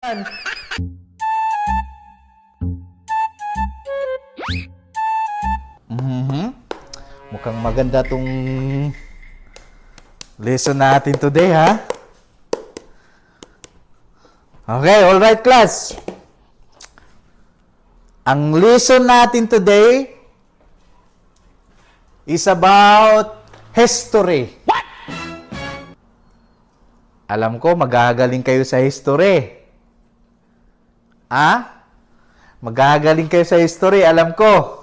Mukhang maganda tong lesson natin today, ha? Okay, alright class. Ang lesson natin today is about history. What? Alam ko, magagaling kayo sa history. Ah? Magagaling kayo sa history, alam ko.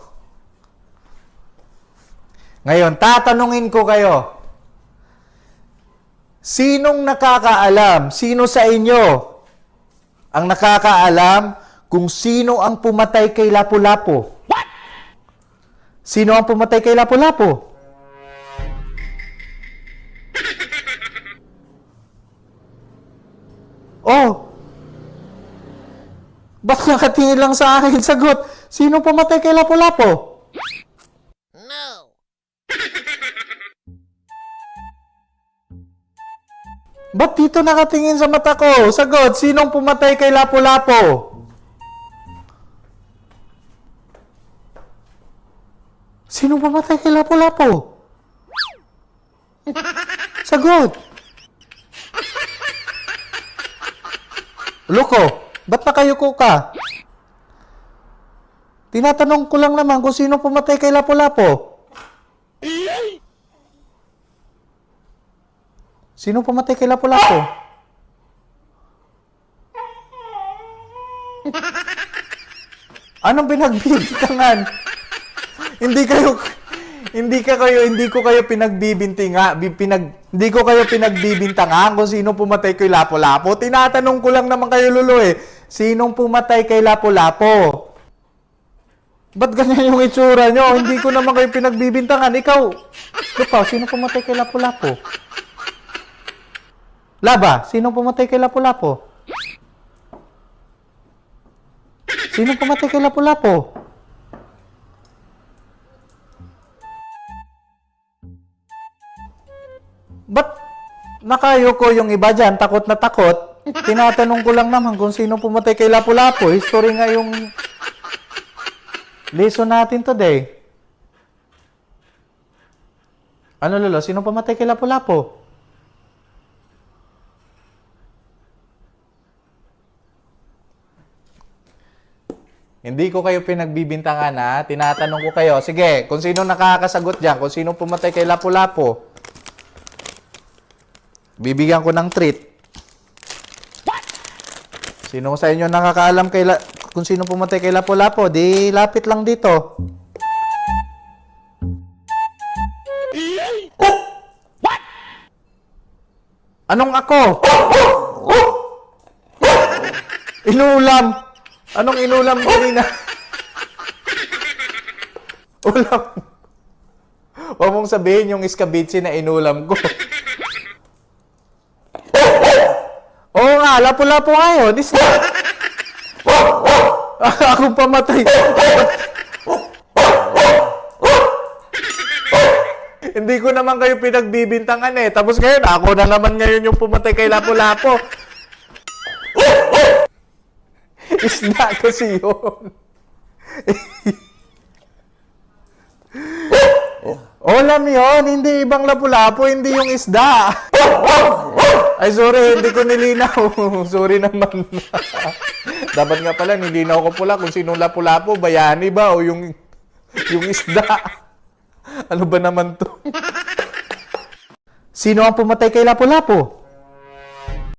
Ngayon, tatanungin ko kayo. Sinong nakakaalam? Sino sa inyo ang nakakaalam kung sino ang pumatay kay Lapu-Lapu? What? Sino ang pumatay kay Lapu-Lapu? Oh! Ba't nakatingin lang sa akin sagot? Sino pumatay kay Lapu-Lapu? No. Ba't dito nakatingin sa mata ko? Sagot, sinong pumatay kay Lapu-Lapu? Sinong pumatay kay Lapu-Lapu? Sagot. Loko, ba't nakayuko ka? Tinatanong ko lang naman kung sino pumatay kay Lapu-Lapu. Sino pumatay kay Lapu-Lapu? Anong pinagbibintangan? Hindi ko kayo pinagbibintangan kung sino pumatay kay Lapu-Lapu. Tinatanong ko lang naman kayo, Lolo, eh. Sinong pumatay kay Lapu-Lapu? Ba't ganyan yung itsura nyo? Hindi ko naman kayo pinagbibintangan. Ikaw, sino pumatay kay Lapu-Lapu? Laba, sino pumatay kay Lapu-Lapu? Sino pumatay kay Lapu-Lapu? Ba't nakayoko yung iba dyan? Takot na takot. Tinatanong ko lang naman kung sino pumatay kay Lapu-Lapu. History nga yung lesson natin today. Ano, Lolo? Sino pumatay kay Lapu-Lapu? Hindi ko kayo pinagbibintangan, ha? Tinatanong ko kayo. Sige, kung sino nakakasagot dyan, kung sino pumatay kay Lapu-Lapu, bibigyan ko ng treat. Sino sa inyo nakakaalam kung sino pumatay kay Lapu-Lapu, di lapit lang dito. What? Anong ako? Inulam. Anong inulam kanina? Ulam. Huwag mong sabihin yung iskabitsi na inulam ko. Oo nga, Lapu-Lapu ngayon. Akong pamatay. Hindi ko naman kayo pinagbibintangan eh. Tapos ngayon, ako na naman ngayon yung pumatay kay Lapu-Lapu. Isda kasi yun. Ulam yun, hindi ibang Lapu-Lapu, hindi yung isda. Ay, sorry, hindi ko nilinaw. Sorry naman. Dapat nga pala, nilinaw ko pula kung sino Lapu-Lapu, bayani ba o yung isda. Ano ba naman to? Sino ang pumatay kay Lapu-Lapu?